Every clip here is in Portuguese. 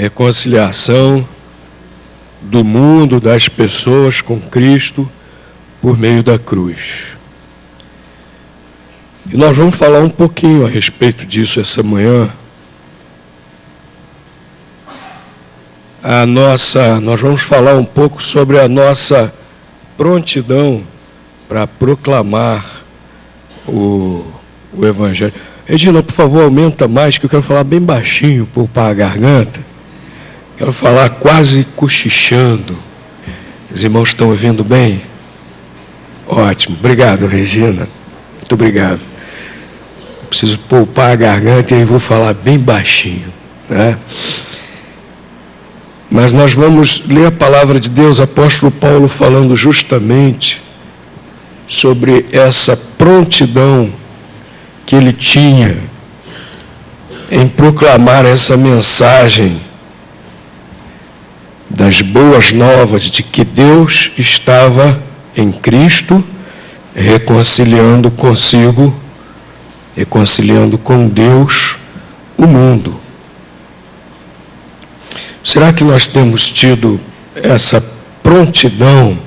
reconciliação do mundo, das pessoas com Cristo por meio da cruz. E nós vamos falar um pouquinho a respeito disso essa manhã. Nós vamos falar um pouco sobre a nossa prontidão para proclamar o Evangelho. Regina, por favor, aumenta mais, que eu quero falar bem baixinho, poupar a garganta. Quero falar quase cochichando. Os irmãos estão ouvindo bem? Ótimo. Obrigado, Regina. Muito obrigado. Preciso poupar a garganta e aí vou falar bem baixinho, né? Mas nós vamos ler a palavra de Deus, apóstolo Paulo falando justamente sobre essa prontidão que ele tinha em proclamar essa mensagem das boas novas de que Deus estava em Cristo reconciliando consigo, reconciliando com Deus o mundo. Será que nós temos tido essa prontidão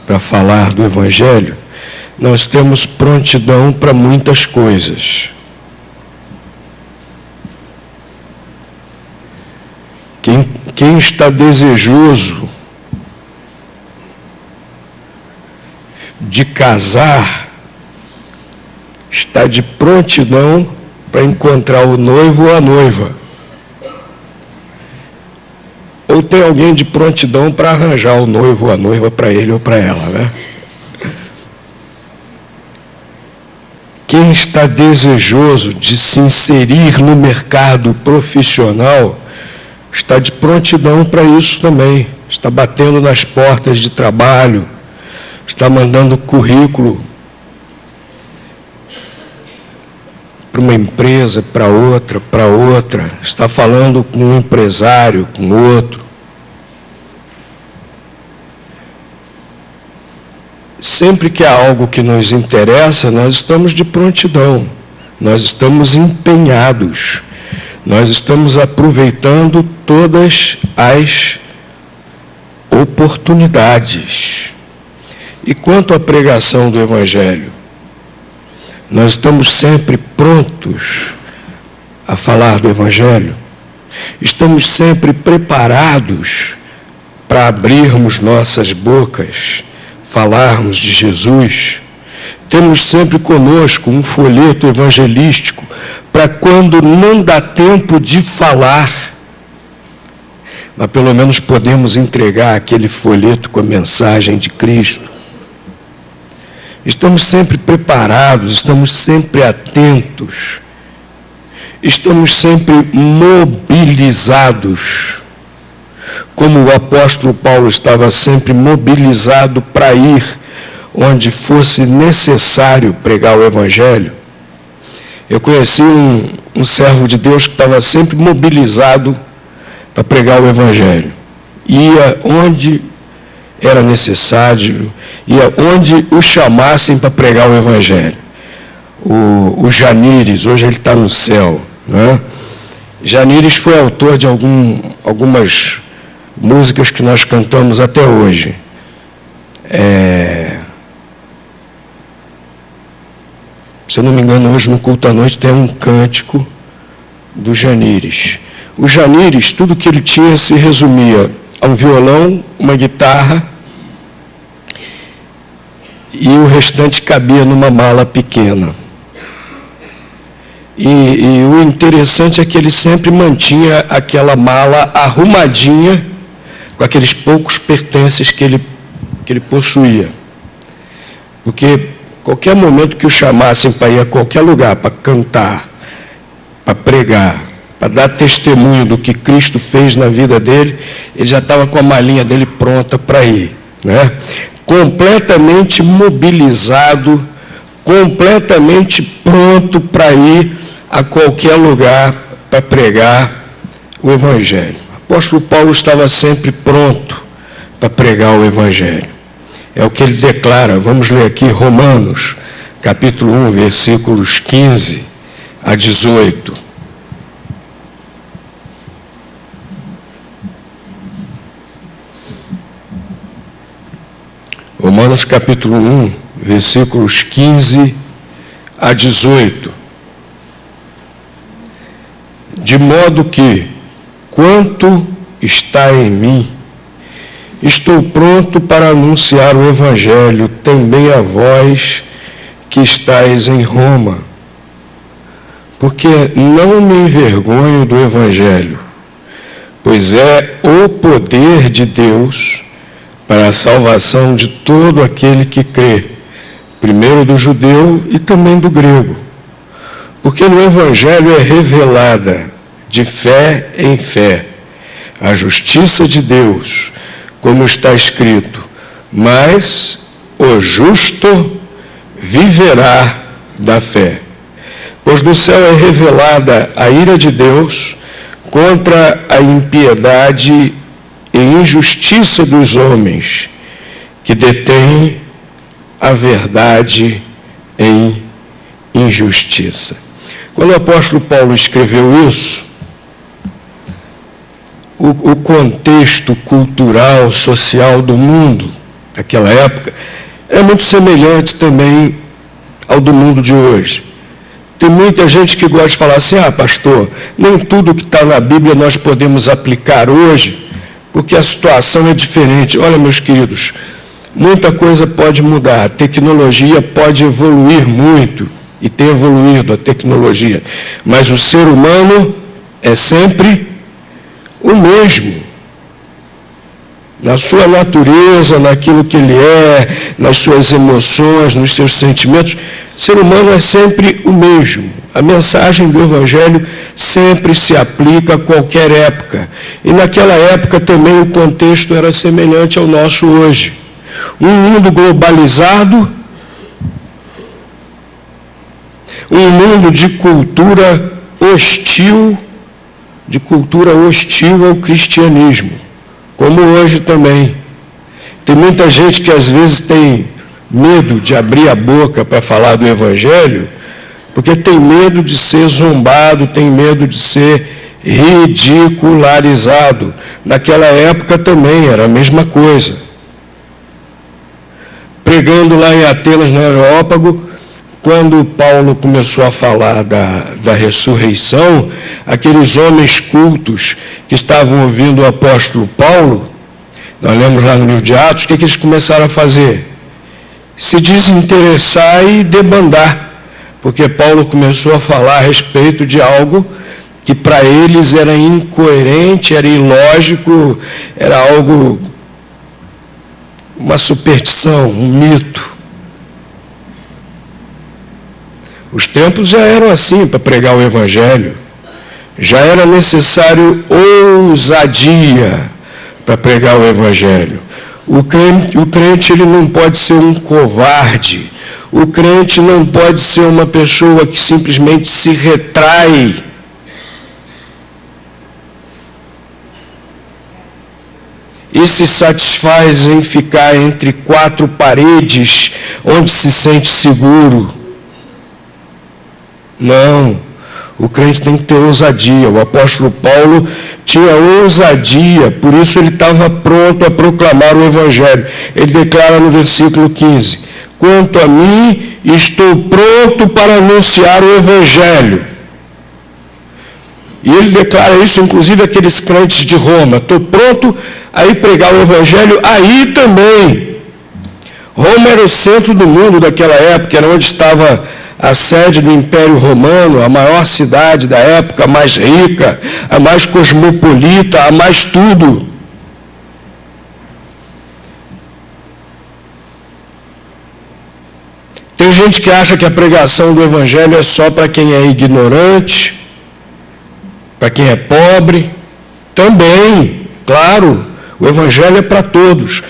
para falar do Evangelho? Nós temos prontidão para muitas coisas. Quem está desejoso de casar, está de prontidão para encontrar o noivo ou a noiva. Ou tem alguém de prontidão para arranjar o noivo ou a noiva para ele ou para ela, né? Quem está desejoso de se inserir no mercado profissional, está de prontidão para isso também. Está batendo nas portas de trabalho, está mandando currículo para uma empresa, para outra, está falando com um empresário, com outro. Sempre que há algo que nos interessa, nós estamos de prontidão, nós estamos empenhados, nós estamos aproveitando todas as oportunidades. E quanto à pregação do Evangelho, nós estamos sempre prontos a falar do Evangelho? Estamos sempre preparados para abrirmos nossas bocas, falarmos de Jesus? Temos sempre conosco um folheto evangelístico para quando não dá tempo de falar, mas pelo menos podemos entregar aquele folheto com a mensagem de Cristo. Estamos sempre preparados, estamos sempre atentos, estamos sempre mobilizados, como o apóstolo Paulo estava sempre mobilizado para ir onde fosse necessário pregar o Evangelho. Eu conheci um servo de Deus que estava sempre mobilizado para pregar o Evangelho. Ia onde era necessário, ia onde o chamassem para pregar o Evangelho. O Janires, hoje ele está no céu, né? Janires foi autor de algumas músicas que nós cantamos até hoje. Se eu não me engano, hoje no culto à noite tem um cântico do Janires. O Janires, tudo que ele tinha se resumia a um violão, uma guitarra, e o restante cabia numa mala pequena. E o interessante é que ele sempre mantinha aquela mala arrumadinha, com aqueles poucos pertences que ele possuía. Porque qualquer momento que o chamassem para ir a qualquer lugar, para cantar, para pregar, para dar testemunho do que Cristo fez na vida dele, ele já estava com a malinha dele pronta para ir, né? Completamente mobilizado, completamente pronto para ir a qualquer lugar para pregar o Evangelho. O apóstolo Paulo estava sempre pronto para pregar o Evangelho. É o que ele declara. Vamos ler aqui Romanos, capítulo 1, versículos 15 a 18. Romanos capítulo 1, versículos 15 a 18. De modo que, quanto está em mim, estou pronto para anunciar o Evangelho também a vós que estáis em Roma, porque não me envergonho do Evangelho, pois é o poder de Deus para a salvação de todo aquele que crê, primeiro do judeu e também do grego. Porque no Evangelho é revelada, de fé em fé, a justiça de Deus, como está escrito, mas o justo viverá da fé. Pois do céu é revelada a ira de Deus contra a impiedade e injustiça dos homens, que detêm a verdade em injustiça. Quando o apóstolo Paulo escreveu isso, o contexto cultural, social do mundo daquela época é muito semelhante também ao do mundo de hoje. Tem muita gente que gosta de falar assim, pastor, nem tudo que está na Bíblia nós podemos aplicar hoje, porque a situação é diferente. Olha, meus queridos, muita coisa pode mudar, a tecnologia pode evoluir muito, e tem evoluído a tecnologia, mas o ser humano é sempre o mesmo. Na sua natureza, naquilo que ele é, nas suas emoções, nos seus sentimentos, o ser humano é sempre o mesmo. A mensagem do Evangelho sempre se aplica a qualquer época. E naquela época também o contexto era semelhante ao nosso hoje. Um mundo globalizado, um mundo de cultura hostil ao cristianismo, como hoje também. Tem muita gente que às vezes tem medo de abrir a boca para falar do Evangelho, porque tem medo de ser zombado, tem medo de ser ridicularizado. Naquela época também era a mesma coisa. Pregando lá em Atenas, no Areópago, quando Paulo começou a falar da ressurreição, aqueles homens cultos que estavam ouvindo o apóstolo Paulo, nós lemos lá no livro de Atos, o que eles começaram a fazer? Se desinteressar e debandar, porque Paulo começou a falar a respeito de algo que para eles era incoerente, era ilógico, era algo, uma superstição, um mito. Os tempos já eram assim para pregar o Evangelho. Já era necessário ousadia para pregar o Evangelho. O crente ele não pode ser um covarde. O crente não pode ser uma pessoa que simplesmente se retrai. E se satisfaz em ficar entre quatro paredes, onde se sente seguro. Não, o crente tem que ter ousadia. O apóstolo Paulo tinha ousadia, por isso ele estava pronto a proclamar o Evangelho. Ele declara no versículo 15, quanto a mim, estou pronto para anunciar o Evangelho. E ele declara isso, inclusive, àqueles crentes de Roma. Estou pronto a ir pregar o Evangelho aí também. Roma era o centro do mundo daquela época, era onde estava a sede do Império Romano, a maior cidade da época, a mais rica, a mais cosmopolita, a mais tudo. Tem gente que acha que a pregação do Evangelho é só para quem é ignorante, para quem é pobre. Também, claro, o Evangelho é para todos.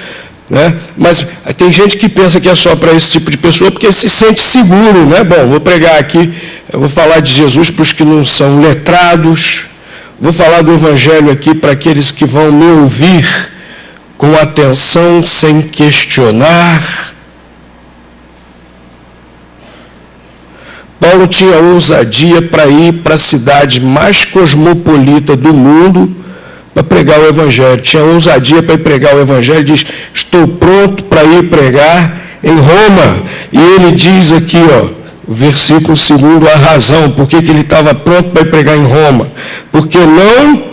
Né? Mas tem gente que pensa que é só para esse tipo de pessoa porque se sente seguro, né? Bom, vou pregar aqui, eu vou falar de Jesus para os que não são letrados, vou falar do Evangelho aqui para aqueles que vão me ouvir com atenção, sem questionar. Paulo tinha ousadia para ir para a cidade mais cosmopolita do mundo para pregar o Evangelho, tinha ousadia para ir pregar o Evangelho, diz, estou pronto para ir pregar em Roma. E ele diz aqui, o versículo 2, a razão, por que ele estava pronto para ir pregar em Roma. Porque não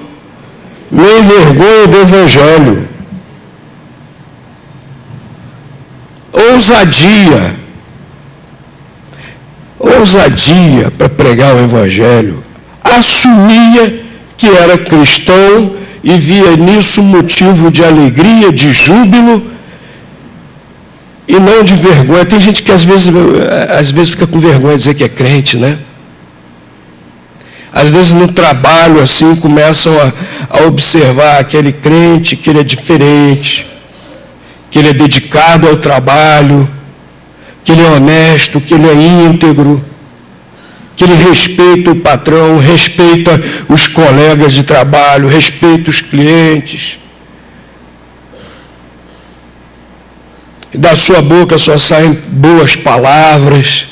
me envergonho do Evangelho. Ousadia para pregar o Evangelho. Assumia que era cristão e via nisso motivo de alegria, de júbilo e não de vergonha. Tem gente que às vezes fica com vergonha de dizer que é crente, né? Às vezes no trabalho assim começam a observar aquele crente, que ele é diferente, que ele é dedicado ao trabalho, que ele é honesto, que ele é íntegro, que ele respeita o patrão, respeita os colegas de trabalho, respeita os clientes. Da sua boca só saem boas palavras.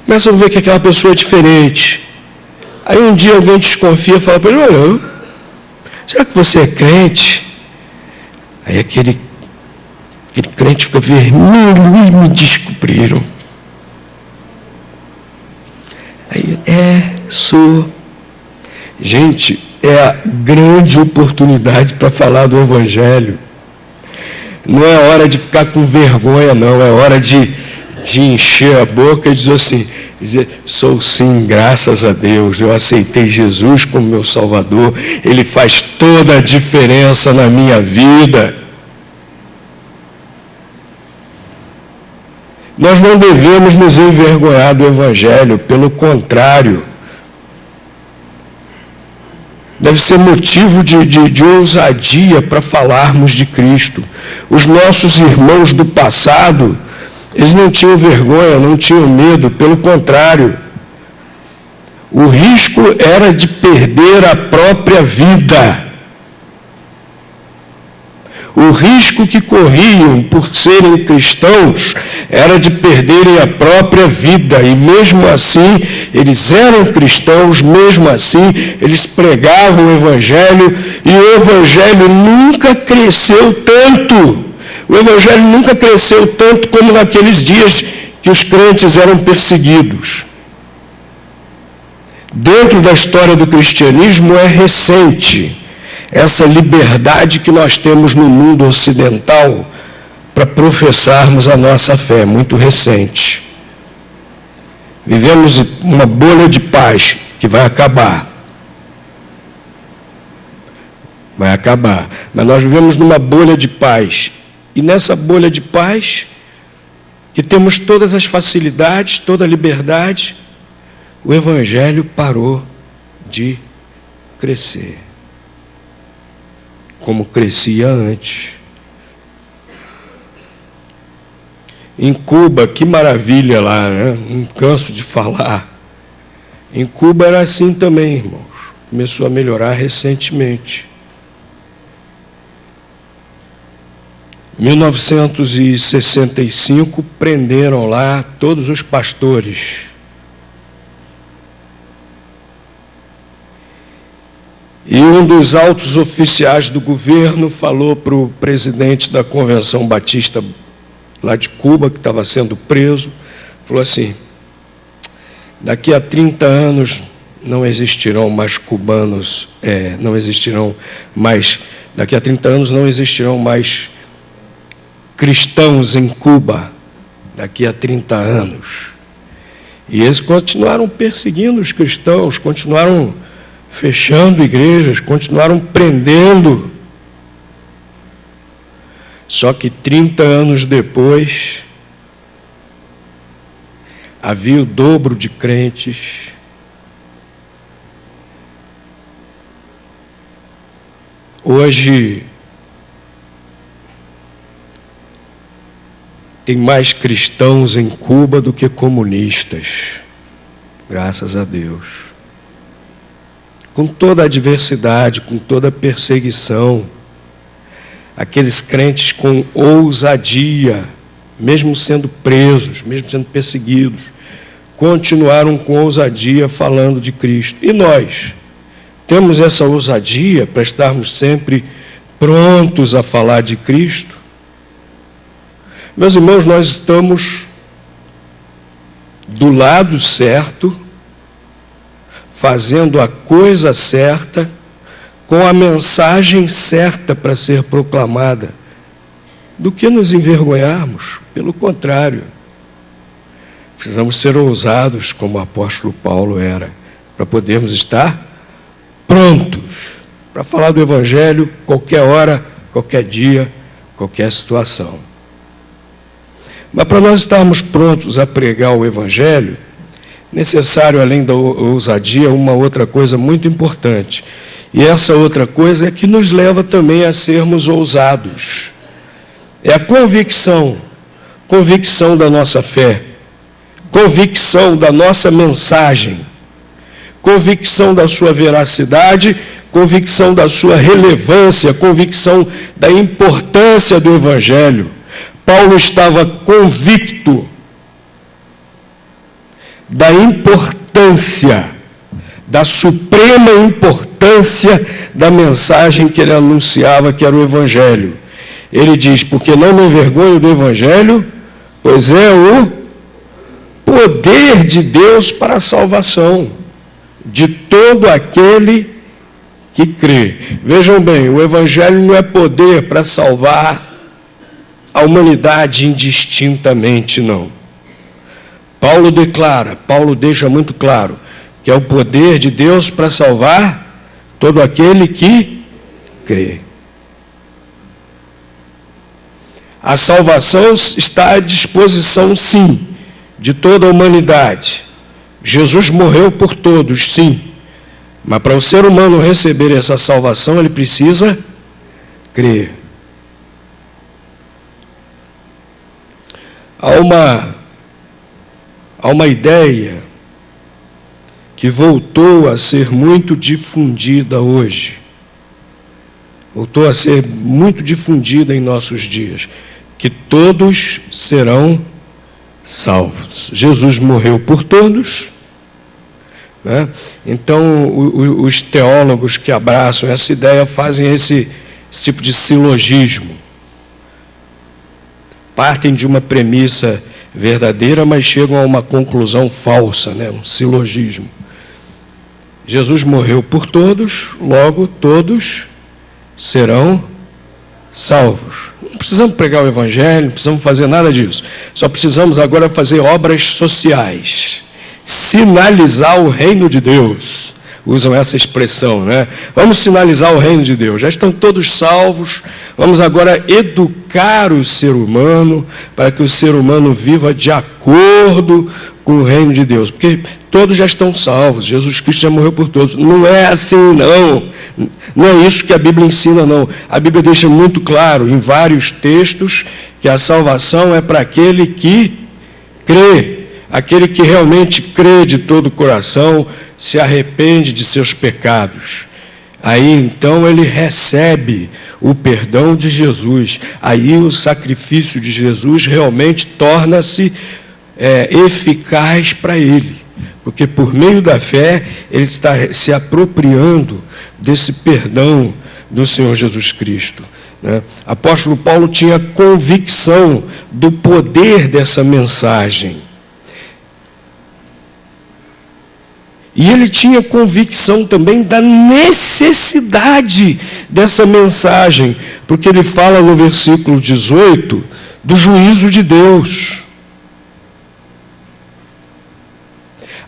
Começam a ver que aquela pessoa é diferente. Aí um dia alguém desconfia e fala para ele, olha, será que você é crente? Aí aquele crente fica vermelho e me descobriram. Aí, sou. Gente, é a grande oportunidade para falar do Evangelho. Não é hora de ficar com vergonha, não. É hora de encher a boca e dizer, sou sim, graças a Deus. Eu aceitei Jesus como meu Salvador. Ele faz toda a diferença na minha vida. Nós não devemos nos envergonhar do Evangelho, pelo contrário. Deve ser motivo de ousadia para falarmos de Cristo. Os nossos irmãos do passado, eles não tinham vergonha, não tinham medo, pelo contrário. O risco era de perder a própria vida. O risco que corriam por serem cristãos era de perderem a própria vida. E mesmo assim, eles eram cristãos, mesmo assim, eles pregavam o Evangelho, e o Evangelho nunca cresceu tanto. O Evangelho nunca cresceu tanto como naqueles dias que os crentes eram perseguidos. Dentro da história do cristianismo é recente essa liberdade que nós temos no mundo ocidental para professarmos a nossa fé, muito recente. Vivemos uma bolha de paz que vai acabar. Vai acabar. Mas nós vivemos numa bolha de paz. E nessa bolha de paz, que temos todas as facilidades, toda a liberdade, o Evangelho parou de crescer como crescia antes. Em Cuba, que maravilha lá, né? Não canso de falar. Em Cuba era assim também, irmãos. Começou a melhorar recentemente. Em 1965, prenderam lá todos os pastores. E um dos altos oficiais do governo falou para o presidente da Convenção Batista lá de Cuba, que estava sendo preso, falou assim, daqui a 30 anos não existirão mais cubanos, daqui a 30 anos não existirão mais cristãos em Cuba, daqui a 30 anos. E eles continuaram perseguindo os cristãos, continuaram fechando igrejas, continuaram prendendo. Só que 30 anos depois, havia o dobro de crentes. Hoje, tem mais cristãos em Cuba do que comunistas, graças a Deus. Com toda a adversidade, com toda a perseguição, aqueles crentes com ousadia, mesmo sendo presos, mesmo sendo perseguidos, continuaram com ousadia falando de Cristo. E nós temos essa ousadia para estarmos sempre prontos a falar de Cristo? Meus irmãos, nós estamos do lado certo, fazendo a coisa certa, com a mensagem certa para ser proclamada, do que nos envergonharmos. Pelo contrário, precisamos ser ousados, como o apóstolo Paulo era, para podermos estar prontos para falar do Evangelho qualquer hora, qualquer dia, qualquer situação. Mas para nós estarmos prontos a pregar o Evangelho, necessário, além da ousadia, uma outra coisa muito importante. E essa outra coisa é que nos leva também a sermos ousados. É a convicção da nossa fé, convicção da nossa mensagem, convicção da sua veracidade, convicção da sua relevância, convicção da importância do Evangelho. Paulo estava convicto da importância, da suprema importância da mensagem que ele anunciava, que era o Evangelho. Ele diz, porque não me envergonho do Evangelho, pois é o poder de Deus para a salvação de todo aquele que crê. Vejam bem, o Evangelho não é poder para salvar a humanidade indistintamente, não. Paulo deixa muito claro que é o poder de Deus para salvar todo aquele que crê. A salvação está à disposição, sim, de toda a humanidade. Jesus morreu por todos, sim. Mas para o ser humano receber essa salvação, ele precisa crer. Há uma ideia que voltou a ser muito difundida hoje. Voltou a ser muito difundida em nossos dias. Que todos serão salvos. Jesus morreu por todos, né? Então, os teólogos que abraçam essa ideia fazem esse tipo de silogismo. Partem de uma premissa verdadeira, mas chegam a uma conclusão falsa, né? Um silogismo. Jesus morreu por todos, logo todos serão salvos. Não precisamos pregar o Evangelho, não precisamos fazer nada disso. Só precisamos agora fazer obras sociais, sinalizar o reino de Deus. Usam essa expressão, né? Vamos sinalizar o reino de Deus. Já estão todos salvos. Vamos agora educar o ser humano para que o ser humano viva de acordo com o reino de Deus. Porque todos já estão salvos. Jesus Cristo já morreu por todos. Não é assim, não. Não é isso que a Bíblia ensina, não. A Bíblia deixa muito claro, em vários textos, que a salvação é para aquele que crê. Aquele que realmente crê de todo o coração, se arrepende de seus pecados. Aí, então, ele recebe o perdão de Jesus. Aí, o sacrifício de Jesus realmente torna-se eficaz para ele. Porque, por meio da fé, ele está se apropriando desse perdão do Senhor Jesus Cristo, né? Apóstolo Paulo tinha convicção do poder dessa mensagem. E ele tinha convicção também da necessidade dessa mensagem, porque ele fala no versículo 18 do juízo de Deus.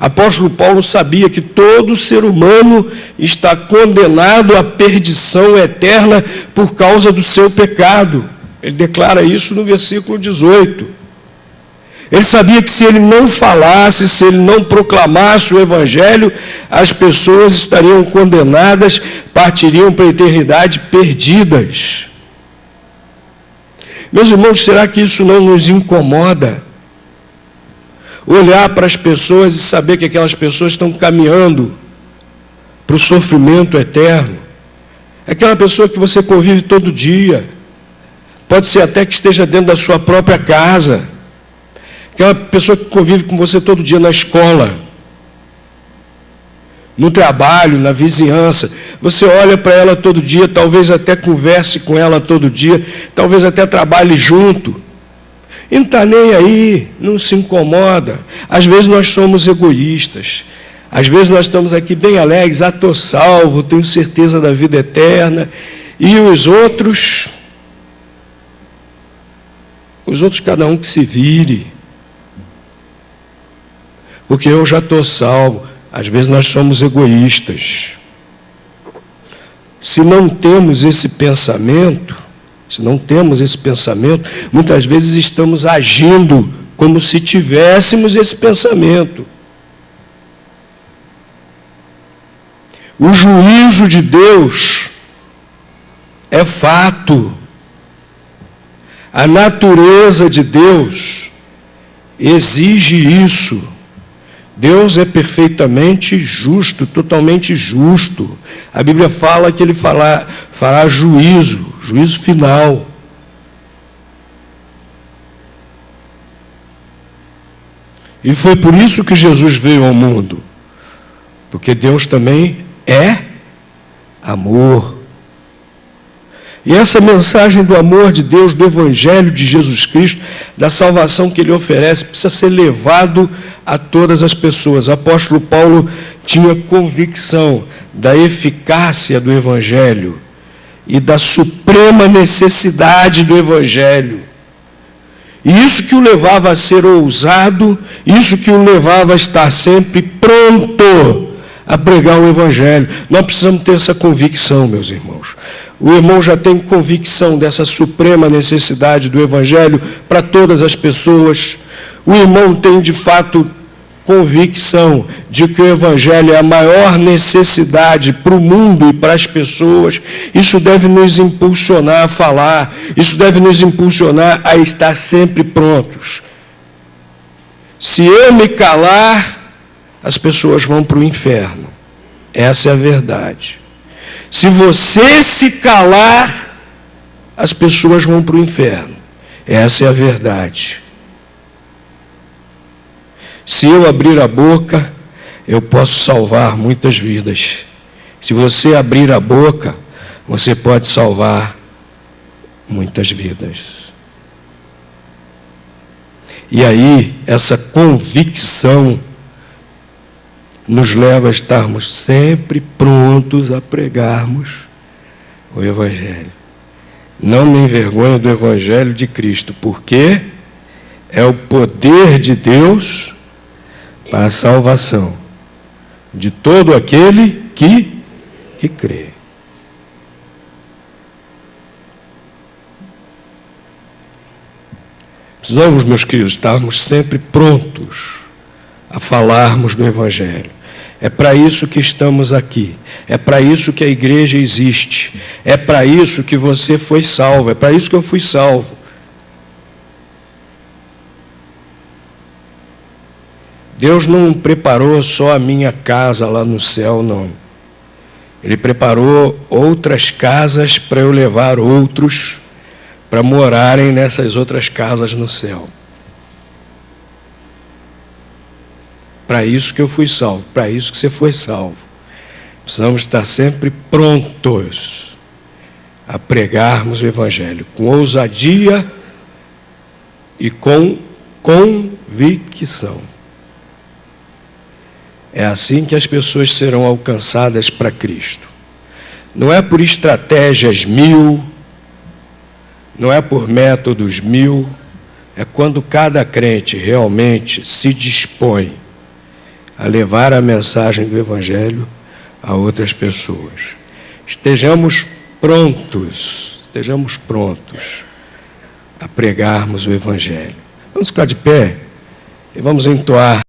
Apóstolo Paulo sabia que todo ser humano está condenado à perdição eterna por causa do seu pecado. Ele declara isso no versículo 18. Ele sabia que se ele não falasse, se ele não proclamasse o Evangelho, as pessoas estariam condenadas, partiriam para a eternidade perdidas. Meus irmãos, será que isso não nos incomoda? Olhar para as pessoas e saber que aquelas pessoas estão caminhando para o sofrimento eterno. Aquela pessoa que você convive todo dia, pode ser até que esteja dentro da sua própria casa. Aquela pessoa que convive com você todo dia na escola. no trabalho, na vizinhança. Você olha para ela todo dia, talvez até converse com ela todo dia, talvez até trabalhe junto. E não está nem aí, não se incomoda. Às vezes nós somos egoístas. Às vezes nós estamos aqui bem alegres, estou salvo, tenho certeza da vida eterna. E os outros cada um que se vire. Porque eu já estou salvo. Às vezes nós somos egoístas. Se não temos esse pensamento, muitas vezes estamos agindo como se tivéssemos esse pensamento. O juízo de Deus é fato. A natureza de Deus exige isso. Deus é perfeitamente justo, totalmente justo. A Bíblia fala que Ele fará juízo final. E foi por isso que Jesus veio ao mundo. Porque Deus também é amor. E essa mensagem do amor de Deus, do Evangelho de Jesus Cristo, da salvação que Ele oferece, precisa ser levado a todas as pessoas. O apóstolo Paulo tinha convicção da eficácia do Evangelho e da suprema necessidade do Evangelho. E isso que o levava a ser ousado, isso que o levava a estar sempre pronto a pregar o Evangelho. Nós precisamos ter essa convicção, meus irmãos. O irmão já tem convicção dessa suprema necessidade do Evangelho para todas as pessoas. O irmão tem, de fato, convicção de que o Evangelho é a maior necessidade para o mundo e para as pessoas. Isso deve nos impulsionar a falar, isso deve nos impulsionar a estar sempre prontos. Se eu me calar, as pessoas vão para o inferno. Essa é a verdade. Se você se calar, as pessoas vão para o inferno. Essa é a verdade. Se eu abrir a boca, eu posso salvar muitas vidas. Se você abrir a boca, você pode salvar muitas vidas. E aí, essa convicção nos leva a estarmos sempre prontos a pregarmos o Evangelho. Não me envergonho do Evangelho de Cristo, porque é o poder de Deus para a salvação de todo aquele que crê. Precisamos, meus queridos, estarmos sempre prontos a falarmos do Evangelho. É para isso que estamos aqui. É para isso que a igreja existe. É para isso que você foi salvo. É para isso que eu fui salvo. Deus não preparou só a minha casa lá no céu, não. Ele preparou outras casas para eu levar outros para morarem nessas outras casas no céu. Para isso que eu fui salvo, para isso que você foi salvo. Precisamos estar sempre prontos a pregarmos o Evangelho, com ousadia e com convicção. É assim que as pessoas serão alcançadas para Cristo. Não é por estratégias mil, não é por métodos mil, é quando cada crente realmente se dispõe a levar a mensagem do Evangelho a outras pessoas. Estejamos prontos a pregarmos o Evangelho. Vamos ficar de pé e vamos entoar